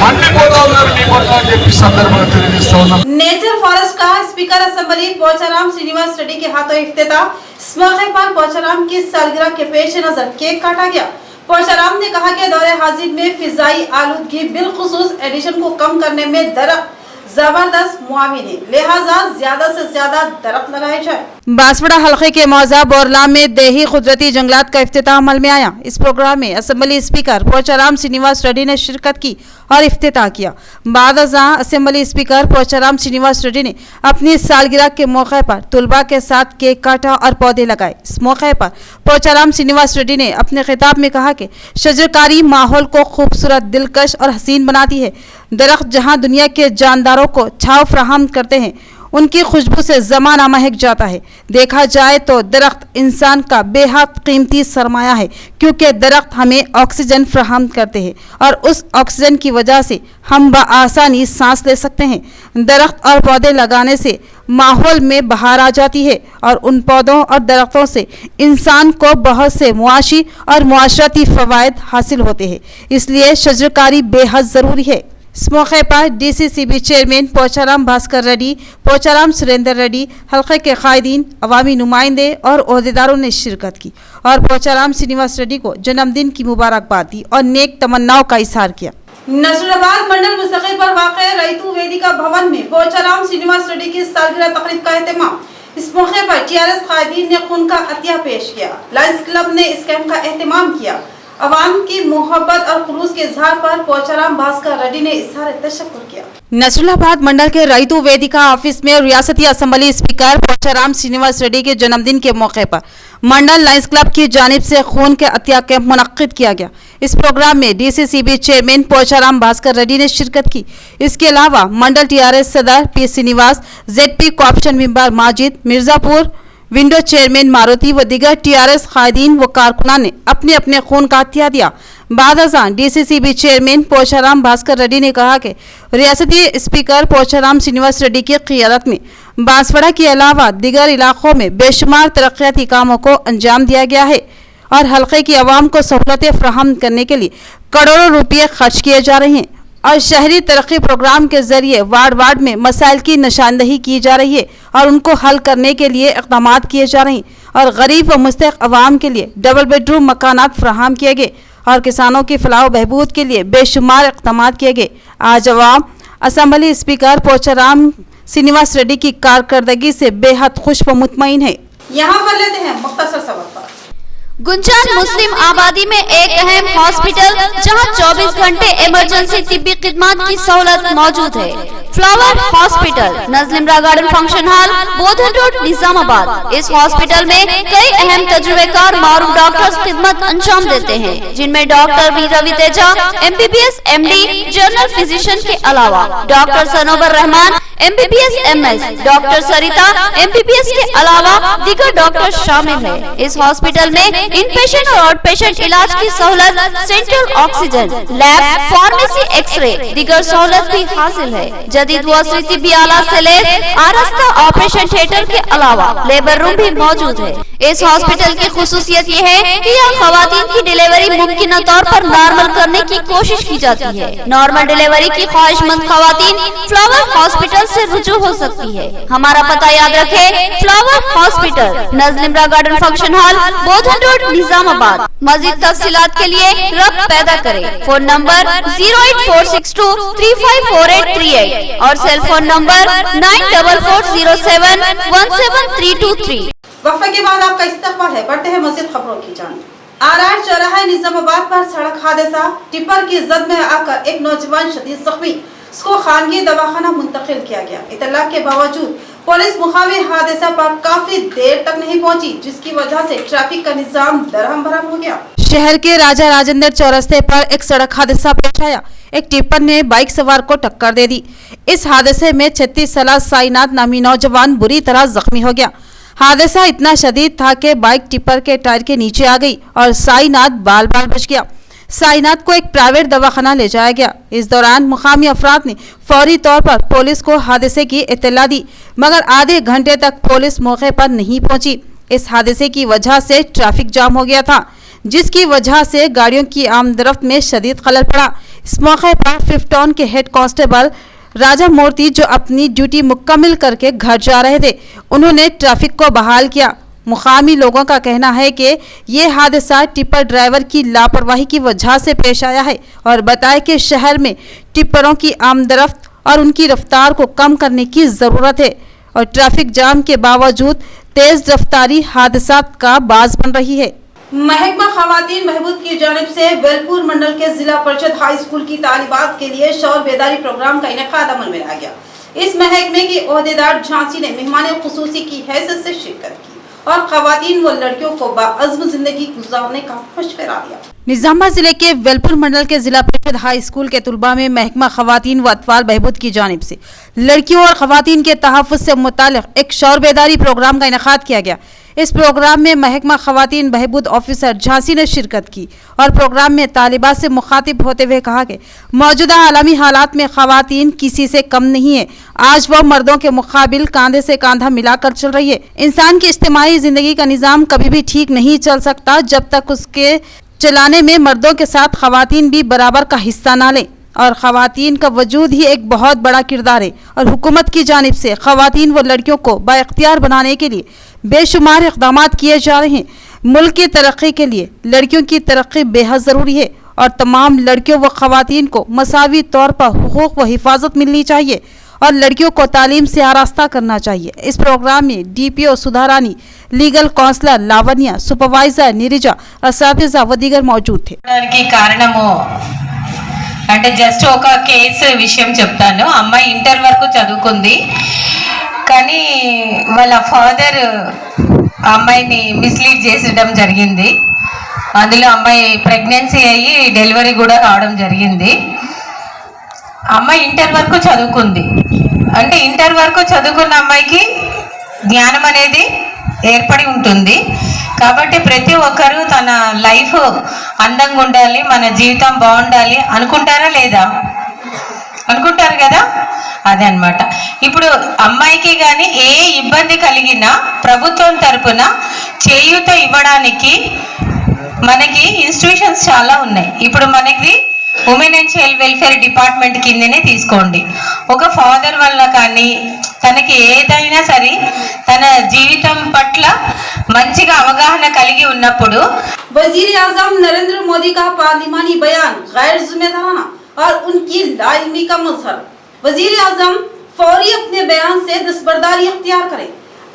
మండిపోతా ఉన్నారు నీ పట్ల అని చెప్పి సందర్భంగా తెలియజేస్తా ఉన్నాం. नेचर फॉरेस्ट का स्पीकर असेंबली पोचाराम श्रीनिवास रेड्डी के हाथों इफ्तिताह। इस मौके पर पोचाराम की सालगिरह के पेश नजर केक काटा गया। पोचाराम ने कहा कि दौरे हाजिर में फिजाई आलूदगी बिलखुसूस एडिशन को कम करने में दरख्त जबरदस्त मुआविन है, लिहाजा ज्यादा से ज्यादा दरख्त लगाए जाए। बांसवाड़ा हलके के मौजा बोरला में देही कुदरती जंगलात का इफ्तिताह अमल में आया। इस प्रोग्राम में असेंबली स्पीकर पोचाराम श्रीनिवास रेड्डी ने शिरकत की और इफ्तिताह किया। बाद अज़ां असेंबली स्पीकर पोचाराम श्रीनिवास रेड्डी ने अपनी सालगिरह के मौके पर तुलबा के साथ केक काटा और पौधे लगाए। इस मौके पर पोचाराम श्रीनिवास रेड्डी ने अपने खिताब में कहा कि शजरकारी माहौल को खूबसूरत, दिलकश और हसीन बनाती है। दरख्त जहाँ दुनिया के जानदारों को छांव फराहम करते हैं, उनकी खुशबू से ज़माना महक जाता है। देखा जाए तो दरख्त इंसान का बेहद कीमती सरमाया है, क्योंकि दरख्त हमें ऑक्सीजन फराहम करते हैं और उस ऑक्सीजन की वजह से हम बआसानी सांस ले सकते हैं। दरख्त और पौधे लगाने से माहौल में बहार आ जाती है और उन पौधों और दरख्तों से इंसान को बहुत से मुआशी और मुआशरती फ़वाइद हासिल होते हैं। इसलिए शजरकारी बेहद ज़रूरी है। इस मौके पर DCCB चेयरमैन पोचाराम भास्कर रेड्डी, पोचाराम सुरेंद्र रेड्डी, हल्के के कायदीन, अवामी नुमाइंदे और ओहदेदारों ने शिरकत की और पोचाराम श्रीनिवास रेड्डी को जन्मदिन की मुबारकबाद दी और नेक तमन्नाओं का इजहार किया। नसरुल्लाबाद मंडल मुस्तकिल पर वाक़ रईतु वेदिका भवन में पोचाराम श्रीनिवास रेड्डी की सालगिरह तकरीब का एहतमाम। इस मौके पर TRS कायदीन ने खून का अतिया पेश किया। लायंस क्लब ने इस कैंप का एहतमाम किया। अवाम की मोहब्बत और खुलूस के इजहार पर पोचाराम भास्कर रेड्डी ने इजहार तशक्कुर किया। नसरुल्लाबाद मंडल के रईतु वेदिका ऑफिस में रियासती असेंबली स्पीकर पोचाराम श्रीनिवास रेड्डी के जन्मदिन के मौके पर मंडल लायंस क्लब की जानिब से खून के अतिया कैंप मुनक्किद किया गया। इस प्रोग्राम में DCCB चेयरमैन पोचाराम भास्कर रेड्डी ने शिरकत की। इसके अलावा मंडल TRS सदर P Srinivas, ZP co-option member Majid, Mirzapur window chairman Maruti व दीगर TRS कायदीन व कारकुनान ने अपने अपने खून का अतिया दिया। बाद अज़ां DCCB चेयरमैन पोचाराम भास्कर रेड्डी ने कहा कि रियासती स्पीकर पोचाराम श्रीनिवास रेड्डी की क़ियादत में बांसवाड़ा के अलावा दीगर इलाकों में बेशुमार तरक्याती कामों को अंजाम दिया गया है और हल्के की आवाम को सहूलतें फराहम करने के लिए करोड़ों रुपये खर्च किए जा रहे हैं और शहरी तरक्की प्रोग्राम के जरिए वार्ड वार्ड में मसाइल की निशानदही की जा रही है और उनको हल करने के लिए इक़दाम किए जा रहे हैं और गरीब व मुस्तहिक़ अवाम के लिए डबल बेडरूम मकानात फराहम किए गए और किसानों की फलाह बहबूद के लिए बेशुमार इक़दाम किए गए। आज अवाम असेंबली स्पीकर पोचाराम श्रीनिवास रेड्डी की कारकर्दगी से बेहद खुश व मुतमईन है। यहाँ पर लेते हैं मुख्तसर सबक पर। गुंजान मुस्लिम आबादी में एक अहम हॉस्पिटल जहां 24 घंटे इमरजेंसी तिब्बी खिदमत की सहूलत मौजूद है। Flower hospital, Najlimara garden function hall, Bodhan road, Nizamabad. इस हॉस्पिटल में कई अहम तजुर्बेकार मारूफ डॉक्टर्स खिदमत अंजाम देते हैं, जिनमें doctor V Ravi Teja MBBS MD general physician के अलावा doctor Sanobar Rahman MBBS MS, doctor Sarita MBBS के अलावा दीगर डॉक्टर शामिल है। इस हॉस्पिटल में इन पेशेंट और आउट पेशेंट इलाज की सहूलत, central oxygen, lab, pharmacy, x-ray, दीगर सहूलत भी हासिल है। जदीद वसीती आला से लैस आरास्ता ऑपरेशन थिएटर के अलावा लेबर रूम भी मौजूद है। इस हॉस्पिटल की खुसूसियत ये है कि यहाँ खवातीन की डिलीवरी मुमकिन तौर पर नॉर्मल करने की कोशिश की जाती है। नॉर्मल डिलीवरी की ख्वाहिशमंद खवातीन फ्लावर हॉस्पिटल से रुजू हो सकती है। हमारा पता याद रखे, flower hospital, Najlimara garden function hall, Bodhan road, Nizamabad. मजीद तफसीलात के लिए रब्त पैदा करें। फोन नंबर 08462354838 और सेल फोन नंबर 9440717323। वक्फे के बाद आपका इस्तकबाल है। बढ़ते हैं मज़ीद खबरों की जानिब। आरआर चौराहा निजामाबाद पर सड़क हादसा, टिप्पर की जद में आकर एक नौजवान शदीद जख्मी, उसको खानगी दवाखाना मुंतकिल किया गया। इतला के बावजूद पुलिस मुकामी हादसा पर काफी देर तक नहीं पहुंची, जिसकी वजह से ट्रैफिक का निजाम दरहम भरम हो गया। शहर के राजा राजेंद्र चौरस्ते पर एक सड़क हादसा पेश आया। एक टिप्पर ने बाइक सवार को टक्कर दे दी। इस हादसे में 36 साला साईनाथ नामी नौजवान बुरी तरह जख्मी हो गया। हादसा इतना शदीद था कि बाइक टिप्पर के टायर के नीचे आ गई और साईनाथ बाल बाल बच गया। साईनाथ को एक प्राइवेट दवाखाना ले जाया गया। इस दौरान मुकामी अफराद ने फौरी तौर पर पुलिस को हादसे की इत्तला दी, मगर आधे घंटे तक पुलिस मौके पर नहीं पहुंची। इस हादसे की वजह से ट्रैफिक जाम हो गया था, जिसकी वजह से गाड़ियों की आमदरफ्त में शदीद खलल पड़ा। इस मौके पर 5 टाउन के हेड कांस्टेबल राजा मूर्ति, जो अपनी ड्यूटी मुकम्मल करके घर जा रहे थे, उन्होंने ट्रैफिक को बहाल किया। मुकामी लोगों का कहना है कि ये हादसा टिप्पर ड्राइवर की लापरवाही की वजह से पेश आया है और बताया कि शहर में टिप्परों की आमदरफ्त और उनकी रफ्तार को कम करने की ज़रूरत है और ट्रैफिक जाम के बावजूद तेज रफ्तारी हादसात का बाज बन रही है। महकमा खवातीन महबूब की जानिब से वेलपुर मंडल के जिला परिषद हाई स्कूल की तालिबात के लिए शौर बेदारी प्रोग्राम का इनेकाद अमल में आ गया। इस महकमे की ओहदेदार झांसी ने मेहमान खुसूसी की हैसियत से शिरकत की और खवातीन व लड़कियों को बाअज़्म जिंदगी गुजारने का मशवरा दिया। निजामाबाद जिले के वेलपुर मंडल के जिला परिषद हाई स्कूल के तुलबा में महकमा खवातीन व अतफाल बहबूद की जानिब से लड़कियों और खवातीन के तहफ़्फ़ुज़ से मुताल्लिक़ एक शौर बेदारी प्रोग्राम का इनेकाद किया गया। इस प्रोग्राम में महकमा खवातीन बहबूद ऑफिसर झांसी ने शिरकत की और प्रोग्राम में तालिबात से मुखातिब होते हुए कहा कि मौजूदा आलमी हालात में खवातीन किसी से कम नहीं है। आज वह मर्दों के मुकाबिल कांधे से कांधा मिलाकर चल रही है। इंसान की इज्तिमाई जिंदगी का निज़ाम कभी भी ठीक नहीं चल सकता जब तक उसके चलाने में मर्दों के साथ खवातीन भी बराबर का हिस्सा ना लें और खवातीन का वजूद ही एक बहुत बड़ा किरदार है और हुकूमत की जानिब से खवातीन व लड़कियों को बाइख्तियार बनाने के लिए बेशुमार इक़दाम किए जा रहे हैं। मुल्क की तरक्की के लिए लड़कियों की तरक्की बेहद ज़रूरी है और तमाम लड़कियों व खवातीन को मसावी तौर पर हुकूक व हिफाजत मिलनी चाहिए और लड़कियों को तालीम से आरास्ता करना चाहिए। इस प्रोग्राम में DPO Sudharani, legal counsellor Lavanya, supervisor Neeraja, असातिज़ा व दीगर मौजूद थे। అంటే జస్ట్ ఒక కేసు విషయం చెప్తాను. అమ్మాయి ఇంటర్ వరకు చదువుకుంది, కానీ వాళ్ళ ఫాదర్ అమ్మాయిని మిస్లీడ్ చేసడం జరిగింది. అందులో అమ్మాయి ప్రెగ్నెన్సీ అయ్యి డెలివరీ కూడా కావడం జరిగింది. అమ్మాయి ఇంటర్ వరకు చదువుకుంది. అంటే ఇంటర్ వరకు చదువుకున్న అమ్మాయికి జ్ఞానం అనేది ఏర్పడి ఉంటుంది. కాబట్టి ప్రతి ఒక్కరూ తన లైఫ్ అందంగా ఉండాలి, మన జీవితం బాగుండాలి అనుకుంటారా లేదా? అనుకుంటారు కదా. అదే అన్నమాట. ఇప్పుడు అమ్మాయికి కానీ ఏ ఇబ్బంది కలిగినా ప్రభుత్వం తరపున చేయూత ఇవ్వడానికి మనకి ఇన్స్టిట్యూషన్స్ చాలా ఉన్నాయి. ఇప్పుడు మనకి women and child welfare department కిందనే తీసుకోండి. ఒక ఫాదర్ వల్ల కానీ తనకి ఏదైనా సరే తన జీవితం పట్ల మంచిగా అవగాహన కలిగి ఉన్నప్పుడు वजीर आजम नरेंद्र मोदी का पार्लिमानी बयान गैर जिम्मेदाराना और उनकी लाइल्मी का मजहर। वजीर आजम फौरी अपने बयान से दस्तबरदारी अख्तियार करें।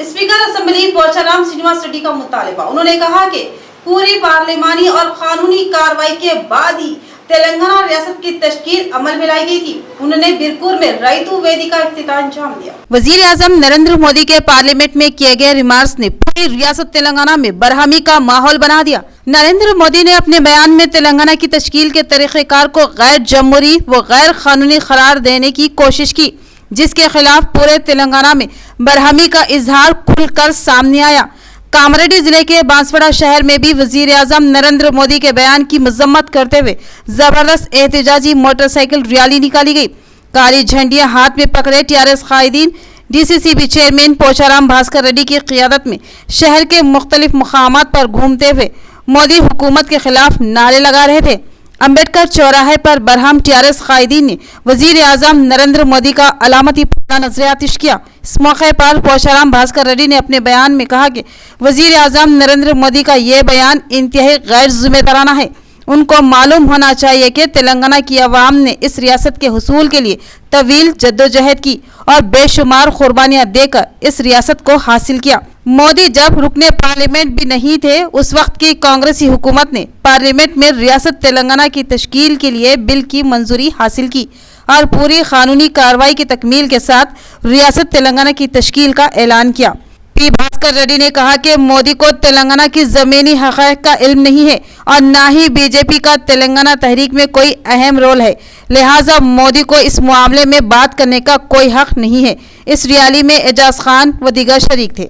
स्पीकर असेंबली पोचाराम श्रीनिवास रेड्डी का मुतालिबा। उन्होंने कहा कि पूरी पार्लिमानी और कानूनी कार्रवाई के बाद ही तेलंगाना रियासत की तश्कील अमल में लाई गई थी। उन्होंने बिरकुर में रैतू वेदी का इफ्तिताह अंजाम दिया। वजीर आजम नरेंद्र मोदी के पार्लियामेंट में किए गए रिमार्क्स ने पूरी रियासत तेलंगाना में बरहमी का माहौल बना दिया। नरेंद्र मोदी ने अपने बयान में तेलंगाना की तश्कील के तरीक़ेकार को गैर जमहूरी व गैर कानूनी करार देने की कोशिश की, जिसके खिलाफ पूरे तेलंगाना में बरहमी का इजहार खुलकर सामने आया। कामरेड्डी जिले के बांसवाड़ा शहर में भी वजीर आजम नरेंद्र मोदी के बयान की मजम्मत करते हुए जबरदस्त एहतजाजी मोटरसाइकिल रैली निकाली गई। काली झंडियां हाथ में पकड़े TRS कायदीन DCCB chairman Pocharam Bhaskar Reddy की क़ियादत में शहर के मुख्तलिफ मुकामात पर घूमते हुए मोदी हुकूमत के खिलाफ नारे लगा रहे थे। अम्बेडकर चौराहे पर बरहम TRS कायदीन ने वजीर आजम नरेंद्र मोदी का अलामती पुतला नजर आतिश किया। इस मौके पर पोचाराम भास्कर रेड्डी ने अपने बयान में कहा कि वजीर आजम नरेंद्र मोदी का ये बयान इंतहाई गैर जिम्मेदाराना है। उनको मालूम होना चाहिए कि तेलंगाना की आवाम ने इस रियासत के हुसूल के लिए तवील जद्दोजहद की और बेशुमार कुर्बानियां देकर इस रियासत को हासिल किया। मोदी जब रुकने पार्लियामेंट भी नहीं थे, उस वक्त की कांग्रेसी हुकूमत ने पार्लियामेंट में रियासत तेलंगाना की तश्कील के लिए बिल की मंजूरी हासिल की और पूरी कानूनी कार्रवाई की तकमील के साथ रियासत तेलंगाना की तश्कील का ऐलान किया। पी भास्कर रेड्डी ने कहा कि मोदी को तेलंगाना की ज़मीनी हक़ाइक़ का इल्म नहीं है और ना ही बीजेपी का तेलंगाना तहरीक में कोई अहम रोल है, लिहाजा मोदी को इस मामले में बात करने का कोई हक नहीं है। इस रैली में एजाज खान व दीगर शरीक थे।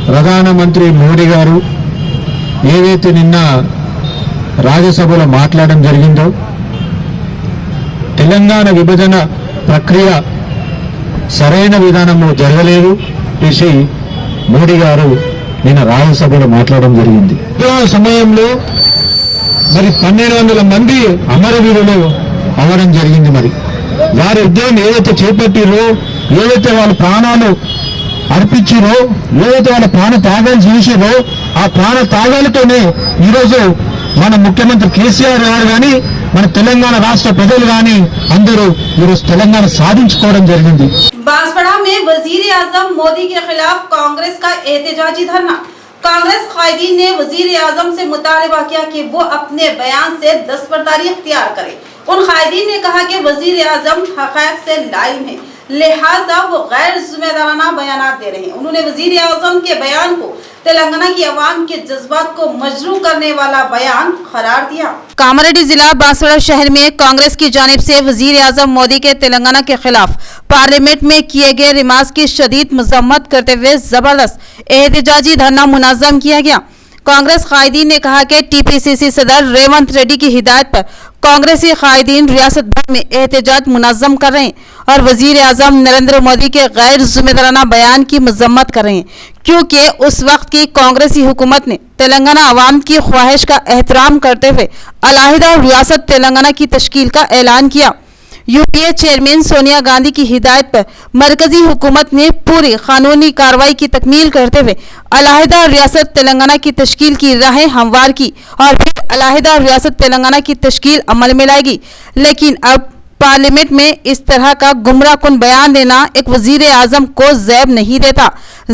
ప్రధానమంత్రి మోడీ గారు ఏదైతే నిన్న రాజ్యసభలో మాట్లాడడం జరిగిందో తెలంగాణ విభజన ప్రక్రియ సరైన విధానంలో జరగలేదు చేసి మోడీ గారు నిన్న రాజ్యసభలో మాట్లాడడం జరిగింది। ఈ సమయంలో మరి 1200 మంది అమరవీరులు అవడం జరిగింది। మరి వారి ఉద్యమం ఏదైతే చేపట్టిరో, ఏదైతే వాళ్ళ ప్రాణాలు అర్పించిరో, ఏదైతే వాళ్ళ ప్రాణ త్యాగాలు చేసిరో, ఆ ప్రాణ త్యాగాలతోనే ఈరోజు మన ముఖ్యమంత్రి కేసీఆర్ గారు కానీ మన తెలంగాణ రాష్ట్ర ప్రజలు కానీ అందరూ ఈరోజు తెలంగాణ సాధించుకోవడం జరిగింది. बांसवाड़ा में वजीर आजम मोदी के खिलाफ कांग्रेस का एहतजाजी धरना। कांग्रेस कायदीन ने वजीर आजम से मुतालबा किया कि वो अपने बयान से दस्तबरदारी इख्तियार करे। उन कायदीन ने कहा कि वजीर आजम हक़ाइक़ से लाइम है, लिहाजा वो गैर जिम्मेदाराना बयानात दे रहे हैं। उन्होंने वजीर आजम के बयान को तेलंगाना की आवाम के जज्बात को मजरू करने वाला बयान करार दिया। कामारेड्डी जिला बांसवाड़ा शहर में कांग्रेस की जानिब से वजीर आजम मोदी के तेलंगाना के खिलाफ पार्लियामेंट में किए गए रिमार्क्स की शदीद मजम्मत करते हुए जबरदस्त एहतजाजी धरना मुनज़्ज़म किया गया। कांग्रेस कायदीन ने कहा कि टीपीसीसी सदर रेवंत रेड्डी की हिदायत पर कांग्रेसी कायदीन रियासत भर में एहतजाज मुनज़्ज़म कर रहे हैं और वजीर आजम नरेंद्र मोदी के गैर जिम्मेदाराना बयान की मजम्मत कर रहे हैं, क्योंकि उस वक्त की कांग्रेसी हुकूमत ने तेलंगाना अवाम की ख्वाहिश का एहतराम करते हुए अलहदा रियासत तेलंगाना की तश्कील का ऐलान किया। यूपीए चेयरमैन सोनिया गांधी की हिदायत पर मरकजी हुकूमत ने पूरी कानूनी कार्रवाई की तकमील करते हुए अलहदा रियासत तेलंगाना की तश्कील की राहें हमवार की और फिर अलहदा रियासत तेलंगाना की तश्कील अमल में लाएगी। लेकिन अब पार्लियामेंट में इस तरह का गुमराह कुन बयान देना एक वजीर आजम को ज़ैब नहीं देता।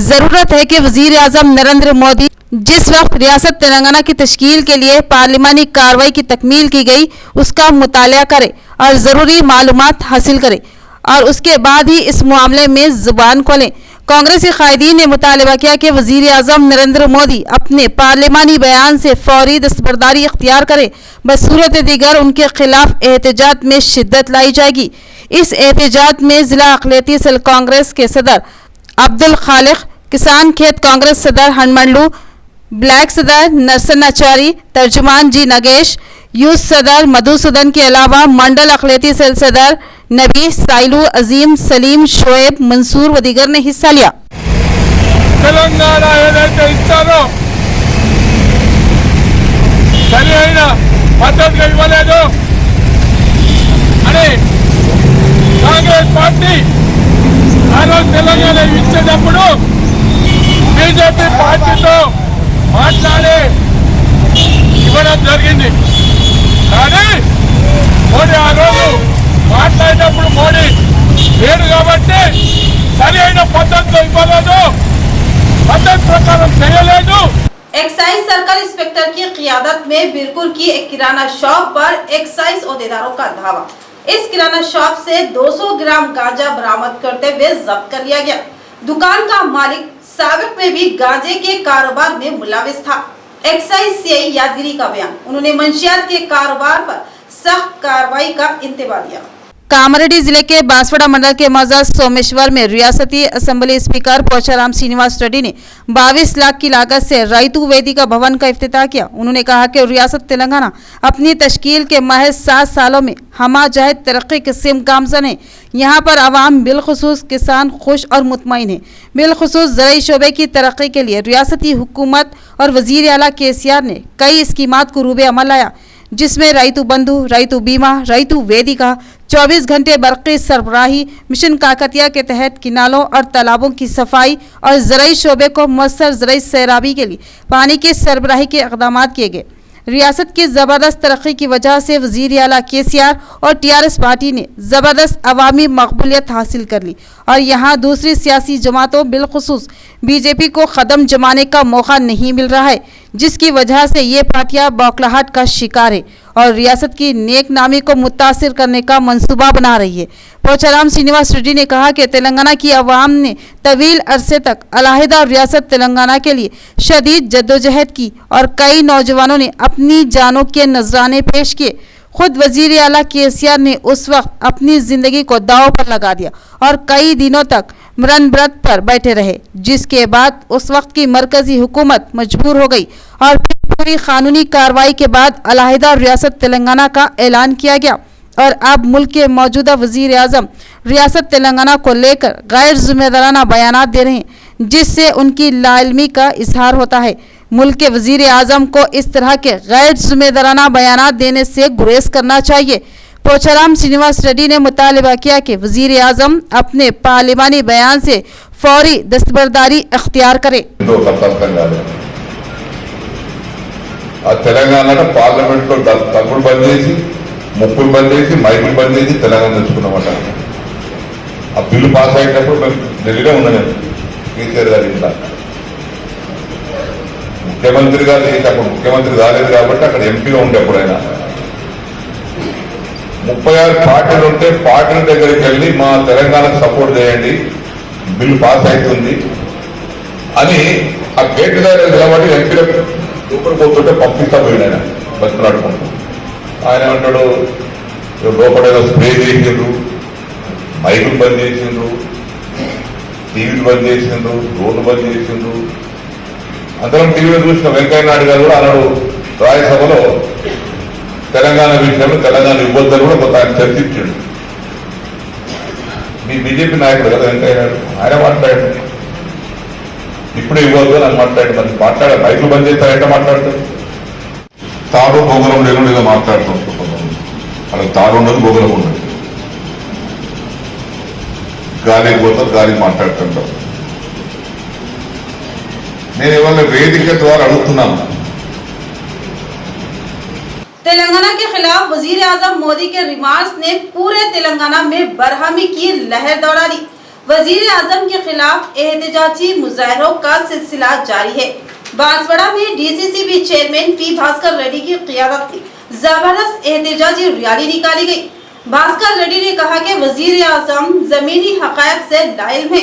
ज़रूरत है कि वजीर आजम नरेंद्र मोदी जिस वक्त रियासत तेलंगाना की तश्कील के लिए पार्लिमानी कार्रवाई की तकमील की गई उसका मुताला करे और ज़रूरी मालूमात हासिल करे और उसके बाद ही इस मामले में ज़ुबान खोलें। कांग्रेसी कायदीन ने मुतालबा किया कि वजीर आजम नरेंद्र मोदी अपने पार्लिमानी बयान से फौरी दस्तबरदारी इख्तियार करें, बसूरत दीगर उनके खिलाफ एहतजाज में शिद्दत लाई जाएगी। इस एहतजाज में जिला अक़लियती सेल कांग्रेस के सदर अब्दुल खालिक, किसान खेत कांग्रेस सदर हनमंडलू, ब्लैक सदर नरसनाचारी, तर्जुमान जी नगेश, यूथ सदर मधुसूदन के अलावा मंडल अक़लियती सेल सदर नबी, साइलू, अजीम, सलीम, शोएब, मंसूर व दीगर ने हिस्सा लिया। తెలంగాణ ఏదైతే ఇచ్చారో సరి అయిన పద్ధతిగా ఇవ్వలేదు అని కాంగ్రెస్ పార్టీ ఆ రోజు తెలంగాణ ఇచ్చేటప్పుడు బీజేపీ పార్టీతో మాట్లాడి ఇవ్వడం జరిగింది. కానీ మోడీ ఆ రోజు మాట్లాడేటప్పుడు మోడీ లేడు కాబట్టి సరి అయిన పద్ధతిలో ఇవ్వలేదు, పద్ధతి ప్రకారం చేయలేదు. एक्साइज सर्कल इंस्पेक्टर की क़ियादत में बिरकुर की एक किराना शॉप पर एक्साइज ओहदेदारों का धावा। इस किराना शॉप से 200 ग्राम गांजा बरामद करते हुए जब्त कर लिया गया। दुकान का मालिक साबिक में भी गांजे के कारोबार में मुलविस था। एक्साइज सीआई यादगिरी का बयान। उन्होंने मंशियात के कारोबार पर सख्त कार्रवाई का इंतबाह दिया। कामारेड्डी जिले के बांसवाड़ा मंडल के मौजा सोमेश्वर में रियासती असेंबली स्पीकर पोचाराम श्रीनिवास रेड्डी ने 22 लाख की लागत से रायतू वेदिका भवन का इफ्तिताह किया। उन्होंने कहा कि रियासत तेलंगाना अपनी तश्कील के महज 7 सालों में हमा जहद तरक्की के सिम गामजन है। यहाँ पर आवाम बिलखुसूस किसान खुश और मुतमईन है। बिलखुसूस ज़राई शोबे की तरक्की के लिए रियासती हुकूमत और वज़ीर आला केसीआर ने कई स्कीमात को रूबे अमल लाया, जिसमें रायतू बंधु, रायतू बीमा, रायतू वेदिका, 24 घंटे बरक़ी सरबराही, मिशन काकतिया के तहत किनालों और तालाबों की सफाई और ज़राई शोबे को मौसर ज़राई सैराबी के लिए पानी की सरबराही के इक़दाम किए गए। रियासत की ज़बरदस्त तरक्की की वजह से वज़ीर आला केसीआर और टीआरएस पार्टी ने ज़बरदस्त अवामी मकबूलियत हासिल कर ली और यहाँ दूसरी सियासी जमातों बिलखुसूस बीजेपी को कदम जमाने का मौका नहीं मिल रहा है, जिसकी वजह से ये पार्टियां बौखलाहट का शिकार है और रियासत की नेक नामी को मुतासिर करने का मंसूबा बना रही है। पोचाराम श्रीनिवास रेड्डी ने कहा कि तेलंगाना की आवाम ने तवील अरसे तक अलहदा रियासत तेलंगाना के लिए शदीद जद्दोजहद की और कई नौजवानों ने अपनी जानों के नजराने पेश किए। खुद वजीर आला केसीआर ने उस वक्त अपनी जिंदगी को दांव पर लगा दिया और कई दिनों तक मरण व्रत पर बैठे रहे, जिसके बाद उस वक्त की मरकजी हुकूमत मजबूर हो गई और फिर पूरी कानूनी कार्रवाई के बाद अलहदा रियासत तेलंगाना का ऐलान किया गया और अब मुल्क के मौजूदा वजीर आजम रियासत तेलंगाना को लेकर गैर जिम्मेदाराना बयानात दे रहे हैं, जिससे उनकी लाइल्मी का इजहार होता है। मुल्क के वजीर आजम को इस तरह के गैर जिम्मेदाराना बयानात देने से गुरेज करना चाहिए। पोचाराम श्रीनिवास रेड्डी ने मुतालबा किया कि वजीर आजम अपने पार्लिमानी बयान से फौरी दस्तबरदारी अख्तियार करे। ఆ తెలంగాణ పార్లమెంట్లో తప్పులు బంద్ చేసి, ముప్పులు బంద్ చేసి, మైకులు బంద్ చేసి తెలంగాణ తెచ్చుకున్నామట. ఆ బిల్లు పాస్ అయ్యేటప్పుడు మేము ఢిల్లీలో ఉన్నాను, కేసీఆర్ గారి ఇంట్లో. ముఖ్యమంత్రిగా లేచి అప్పుడు ముఖ్యమంత్రి కాలేదు కాబట్టి అక్కడ ఎంపీగా ఉండే ఎప్పుడైనా 36 పార్టీలు ఉంటే పార్టీల దగ్గరికి వెళ్ళి మా తెలంగాణకు సపోర్ట్ చేయండి, బిల్లు పాస్ అవుతుంది అని ఆ గేట్ దగ్గర నిలబడి ఎంపీలకు లోపల పోతుంటే పంపిస్తా పోయింది ఆయన బతిమలాడుకుంటూ. ఆయన ఏమంటాడు, లోపల ఏదో స్ప్రే చేసిండ్రు, మైకులు బంద్ చేసిండ్రు, టీవీలు బంద్ చేసిండ్రు, రోడ్లు బంద్ చేసిండ్రు. అందరం టీవీలో చూసిన వెంకయ్య నాయుడు గారు కూడా అన్నాడు రాజ్యసభలో తెలంగాణ విషయంలో తెలంగాణ ఇవ్వద్దని కూడా కొంత ఆయన చర్చించాడు. మీ బీజేపీ నాయకుడు కదా వెంకయ్య నాయుడు, ఆయన మాట్లాడాడు ఇప్పుడు ఇవ్వద్దు అని మాట్లాడి. మరి మాట్లాడారు, మైకులు బంద్ చేస్తారు, ఎట్లా మాట్లాడతారు? తాడు భోగలం లేకుండా ఏదో మాట్లాడుతుంటారు. వాళ్ళకి తాడు ఉండదు, భోగలం ఉండదు, గాలికి పోతారు, గాలికి మాట్లాడుతుంటారు. నేను ఇవాళ వేదిక ద్వారా అడుగుతున్నాను, तेलंगाना के खिलाफ वजीर आजम मोदी के रिमार्क्स ने पूरे तेलंगाना में बरहमी की लहर दौड़ा दी। वजीर आजम के खिलाफ एहतजाजी मुजाहरों का सिलसिला जारी है। बांसवाड़ा में DCCB chairman P Bhaskar Reddy की क़ियादत में जबरदस्त एहतजाजी रैली निकाली गई। भास्कर रेड्डी ने कहा कि वजीर आजम जमीनी हक़ाइक़ से लाइल्म है।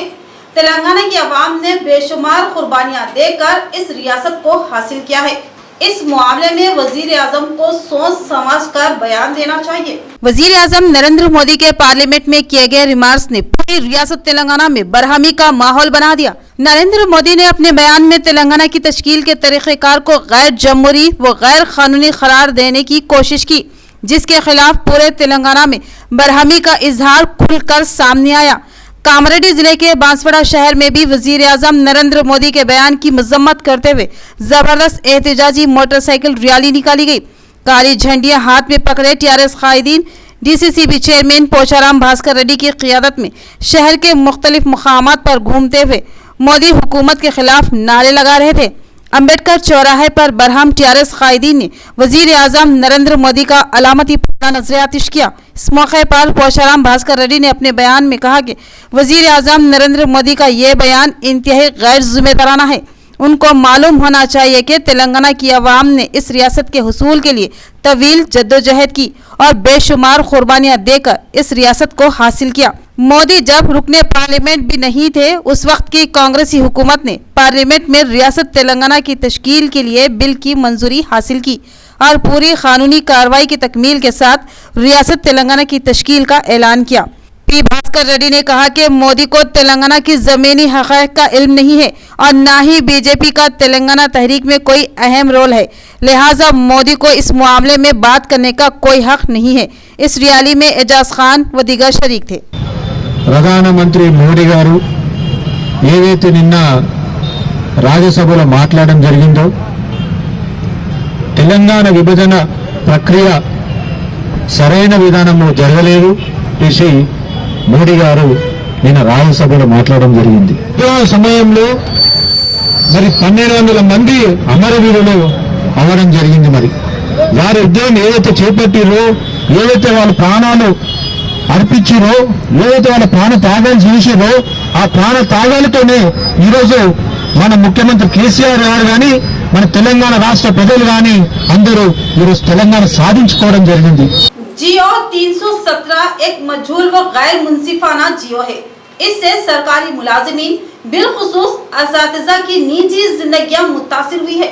तेलंगाना की आवाम ने बेशुमार कुर्बानियां देकर इस रियासत को हासिल किया है। इस मामले में वजीर आजम को सोच समझ कर बयान देना चाहिए। वजीर आजम नरेंद्र मोदी के पार्लियामेंट में किए गए रिमार्क्स ने पूरी रियासत तेलंगाना में बरहमी का माहौल बना दिया। नरेंद्र मोदी ने अपने बयान में तेलंगाना की तश्कील के तरीक़ेकार को गैर जमहूरी व गैर कानूनी करार देने की कोशिश की, जिसके खिलाफ पूरे तेलंगाना में बरहमी का इजहार खुलकर सामने आया। कामारेड्डी जिले के बांसवाड़ा शहर में भी वजीर आजम नरेंद्र मोदी के बयान की मजम्मत करते हुए जबरदस्त एहतजाजी मोटरसाइकिल रैली निकाली गई। काली झंडियां हाथ में पकड़े टीआरएस कायदीन डीसीसीबी चेयरमैन पोचाराम भास्कर रेड्डी की क़ियादत में शहर के मुख्तलिफ मकामात पर घूमते हुए मोदी हुकूमत के खिलाफ नारे लगा रहे थे। अम्बेडकर चौराहे पर बरहम टीआरएस कायदीन ने वजीर आजम नरेंद्र मोदी का अलामती पुतला नजर आतिश किया। इस मौके पर पोचाराम भास्कर रेड्डी ने अपने बयान में कहा कि वजीर आजम नरेंद्र मोदी का ये बयान इंतहाई गैर जिम्मेदाराना है। उनको मालूम होना चाहिए कि तेलंगाना की आवाम ने इस रियासत के हुसूल के लिए तवील जद्दोजहद की और बेशुमार कुर्बानियां देकर इस रियासत को हासिल किया। मोदी जब रुकने पार्लियामेंट भी नहीं थे, उस वक्त की कांग्रेसी हुकूमत ने पार्लियामेंट में रियासत तेलंगाना की तश्कील के लिए बिल की मंजूरी हासिल की और पूरी कानूनी कार्रवाई की तकमील के साथ रियासत तेलंगाना की तश्कील का ऐलान किया। पी भास्कर रेड्डी ने कहा कि मोदी को तेलंगाना की जमीनी हक़ाइक़ का इल्म नहीं है और न ही बीजेपी का तेलंगाना तहरीक में कोई अहम रोल है, लिहाजा मोदी को इस मामले में बात करने का कोई हक नहीं है। इस रैली में एजाज खान व दीगर शरीक थे। ప్రధానమంత్రి మోడీ గారు ఏదైతే నిన్న రాజ్యసభలో మాట్లాడడం జరిగిందో, తెలంగాణ విభజన ప్రక్రియ సరైన విధానంలో జరగలేదు చేసి మోడీ గారు నిన్న రాజ్యసభలో మాట్లాడడం జరిగింది. ఈ సమయంలో మరి 1200 మంది అమరవీరులు అవడం జరిగింది. మరి వారి ఉద్యమం ఏదైతే చేపట్టిరో, ఏదైతే వాళ్ళ ప్రాణాలు అర్పించిరో, ఏదైతే వాళ్ళ ప్రాణ త్యాగాలు చేసిరో, ఆ ప్రాణ త్యాగాలతోనే ఈరోజు మన ముఖ్యమంత్రి కేసీఆర్ గారు కానీ మన తెలంగాణ రాష్ట్ర ప్రజలు కానీ అందరూ ఈరోజు తెలంగాణ సాధించుకోవడం జరిగింది। जियो 317 एक मजहूल व गैर मुंसिफाना जियो है। इससे सरकारी मुलाजिमीन बिलखुसूस असातिज़ा की निजी जिंदगियां मुतासिर हुई है।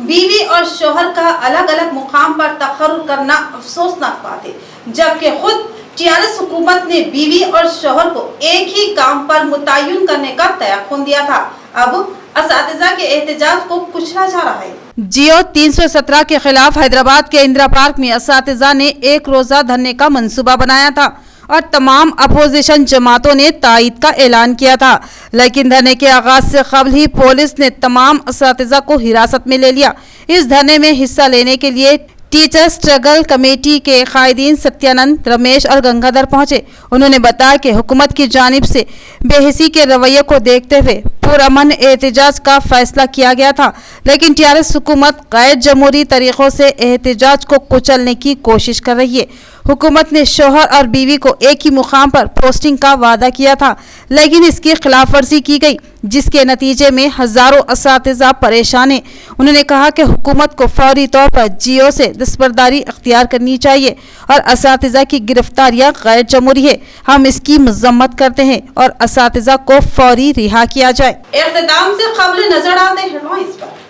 बीवी और शोहर का अलग अलग मुकाम पर तकर्रुर करना अफसोसनाक बात है, जबकि खुद टीआरएस हुकूमत ने बीवी और शोहर को एक ही काम पर मुतय्यन करने का तयक़ुन दिया था। अब असातिज़ा के एहतजाज को कुचला जा रहा है। जियो 317 के खिलाफ हैदराबाद के इंदिरा पार्क में असातिज़ा ने एक रोजा धरने का मंसूबा बनाया था और तमाम अपोजिशन जमातों ने तायद का ऐलान किया था, लेकिन धरने के आगाज से कबल ही पुलिस ने तमाम असातिज़ा को हिरासत में ले लिया। इस धरने में हिस्सा लेने के लिए टीचर स्ट्रगल कमेटी के कायदीन सत्यानंद, रमेश और गंगाधर पहुंचे। उन्होंने बताया कि हुकूमत की जानिब से बेहिसी के रवैये को देखते हुए पुरअमन एहतजाज का फैसला किया गया था, लेकिन टीआरएस हुकूमत गैर जमहूरी तरीकों से एहतजाज को कुचलने की कोशिश कर रही है। हुकूमत ने शोहर और बीवी को एक ही मुकाम पर पोस्टिंग का वादा किया था, लेकिन इसकी खिलाफ वर्जी की गई, जिसके नतीजे में हजारों असातिज़ा परेशान हैं। उन्होंने कहा कि हुकूमत को फौरी तौर पर जियो से दस्तबरदारी अख्तियार करनी चाहिए और असातिज़ा की गिरफ्तारियां गैर जमहूरी है। हम इसकी मजम्मत करते हैं और असातिज़ा को फौरी रिहा किया जाए। इख्तिताम से कबल नजर आते हेडलाइंस पर।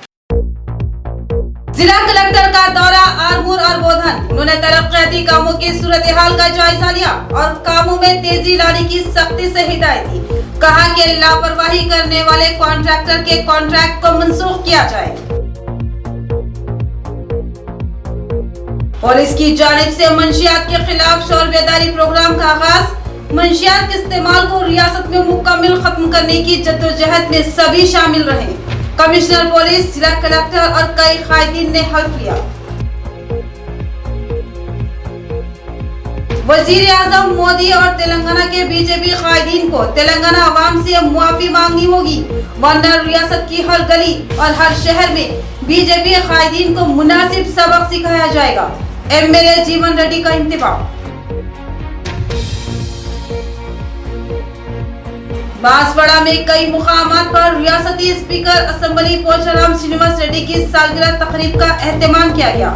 जिला कलेक्टर का दौरा आरमूर और बोधन, उन्होंने तरक्याती कामों की सूरत हाल का जायजा लिया और कामों में तेजी लाने की सख्ती से हिदायत दी। कहा कि लापरवाही करने वाले कॉन्ट्रैक्टर के कॉन्ट्रैक्ट को मंसूख किया जाए। पुलिस की जानिब से मंशियात के खिलाफ शोर बेदारी प्रोग्राम का आगाज। मंशियात के इस्तेमाल को रियासत में मुकम्मल खत्म करने की जद्दोजहद में सभी शामिल रहे। कमिश्नर पुलिस, जिला कलेक्टर और कई कायदीन ने हल्फ लिया। वजीर आजम मोदी और तेलंगाना के बीजेपी कायदीन को तेलंगाना अवाम से मुआफी मांगनी होगी, वरना रियासत की हर गली और हर शहर में बीजेपी कायदीन को मुनासिब सबक सिखाया जाएगा। एमएलए जीवन रेड्डी का इंतबाह। बांसवाड़ा में कई मुकामात पर रियासती स्पीकर असेंबली पोचाराम श्रीनिवास रेड्डी की सालगिरह तकरीब का एहतमाम किया गया।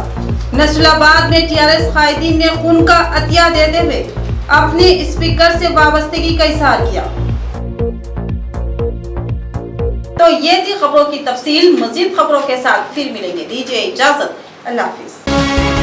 नस्लाबाद में टीआरएस कायदीन ने खून का अतिया देते हुए अपने स्पीकर से वाबस्तगी का इजहार किया। तो ये थी खबरों की तफसील। मजीद खबरों के साथ फिर मिलेंगे। दीजिए इजाजत। अल्लाह हाफिज।